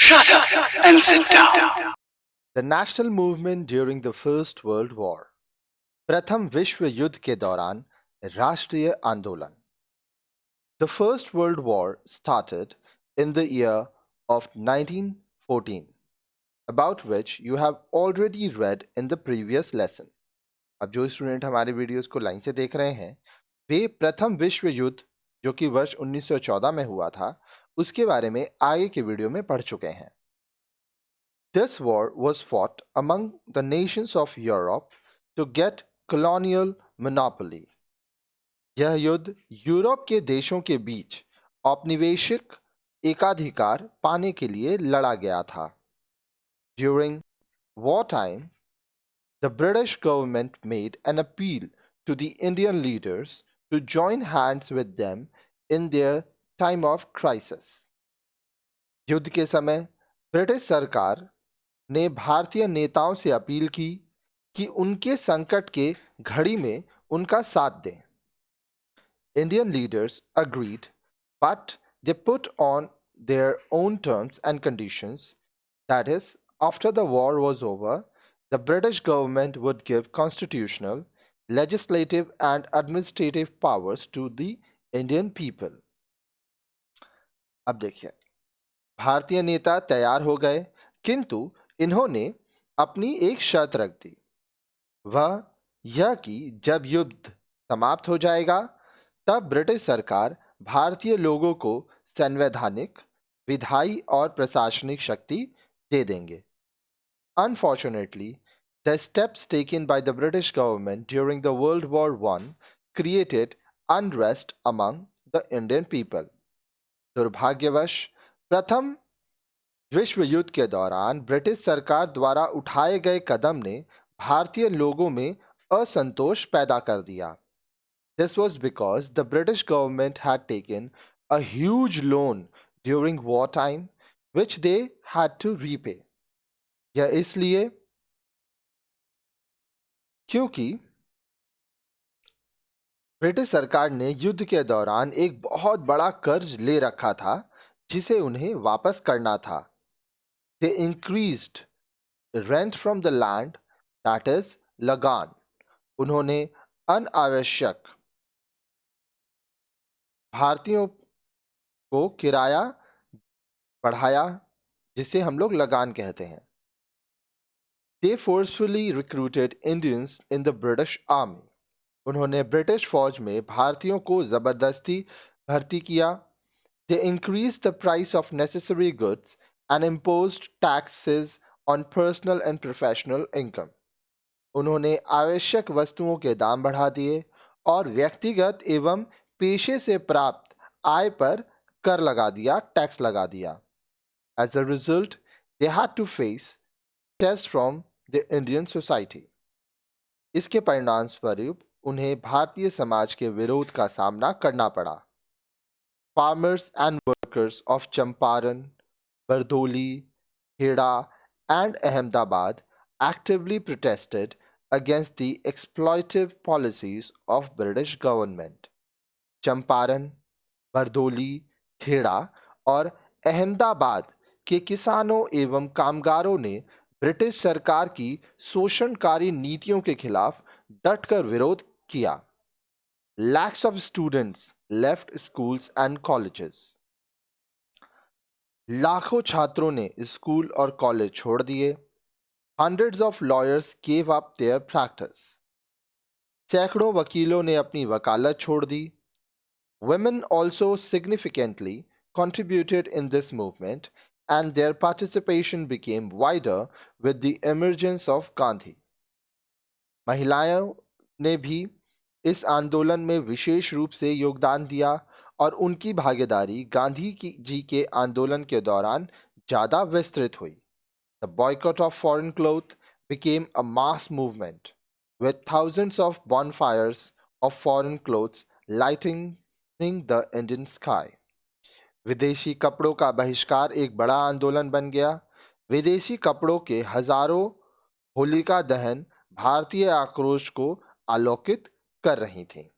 Shut up and sit down. The national movement during the First World War. प्रथम विश्व युद्ध के दौरान राष्ट्रीय आंदोलन. The First World War started in the year of 1914, about which you have already read in the previous lesson. अब जो student हमारे वीडियोस को लाइन से देख रहे हैं वे प्रथम विश्व युद्ध जो कि वर्ष 1914 में हुआ था उसके बारे में आगे के वीडियो में पढ़ चुके हैं. This war was fought among the nations of Europe to get colonial monopoly. यह युद्ध यूरोप के देशों के बीच औपनिवेशिक एकाधिकार पाने के लिए लड़ा गया था. During wartime, the British government made an appeal to the Indian leaders to join hands with them in their time of crisis. युद्ध के समय ब्रिटिश सरकार ने भारतीय नेताओं से अपील की कि उनके संकट के घड़ी में उनका साथ दें. Indian leaders agreed, but they put on their own terms and conditions. That is, after the war was over, the British government would give constitutional, legislative and administrative powers to the Indian people. अब देखिए, भारतीय नेता तैयार हो गए किंतु इन्होंने अपनी एक शर्त रख दी. वह यह कि जब युद्ध समाप्त हो जाएगा तब ब्रिटिश सरकार भारतीय लोगों को संवैधानिक, विधायी और प्रशासनिक शक्ति दे देंगे. Unfortunately, the steps taken by the British government during the World War I created unrest among the Indian people. दुर्भाग्यवश प्रथम विश्व युद्ध के दौरान ब्रिटिश सरकार द्वारा उठाए गए कदम ने भारतीय लोगों में असंतोष पैदा कर दिया. This was because the British government had taken a huge loan during wartime which they had to repay. यह इसलिए क्योंकि ब्रिटिश सरकार ने युद्ध के दौरान एक बहुत बड़ा कर्ज ले रखा था जिसे उन्हें वापस करना था. They increased rent from the land, that is, लगान. उन्होंने अनावश्यक भारतीयों को किराया बढ़ाया जिसे हम लोग लगान कहते हैं. They forcefully recruited Indians in the British Army. उन्होंने ब्रिटिश फौज में भारतीयों को जबरदस्ती भर्ती किया. They increased the price of necessary goods and imposed taxes on personal and professional income. उन्होंने आवश्यक वस्तुओं के दाम बढ़ा दिए और व्यक्तिगत एवं पेशे से प्राप्त आय पर कर लगा दिया, टैक्स लगा दिया. As a result, they had to face tests from the Indian society. इसके परिणाम स्वरूप उन्हें भारतीय समाज के विरोध का सामना करना पड़ा. Farmers and workers of Champaran, Bardoli, Heda and Ahmedabad actively protested against the exploitive policies of British government. Champaran, Bardoli, Kheda और अहमदाबाद के किसानों एवं कामगारों ने ब्रिटिश सरकार की शोषणकारी नीतियों के खिलाफ डटकर विरोध किया. Lakhs of students left schools and colleges. लाखों छात्रों ने स्कूल और कॉलेज छोड़ दिए. Hundreds of lawyers gave up their practice. सैकड़ों वकीलों ने अपनी वकालत छोड़ दी. Women also significantly contributed in this movement and their participation became wider with the emergence of Gandhi. महिलाओं ने भी इस आंदोलन में विशेष रूप से योगदान दिया और उनकी भागीदारी गांधी जी के आंदोलन के दौरान ज़्यादा विस्तृत हुई. The boycott of foreign clothes became a mass movement with thousands of bonfires of foreign clothes lighting the Indian sky. विदेशी कपड़ों का बहिष्कार एक बड़ा आंदोलन बन गया. विदेशी कपड़ों के हजारों होलिका दहन भारतीय आक्रोश को आलोकित कर रही थी.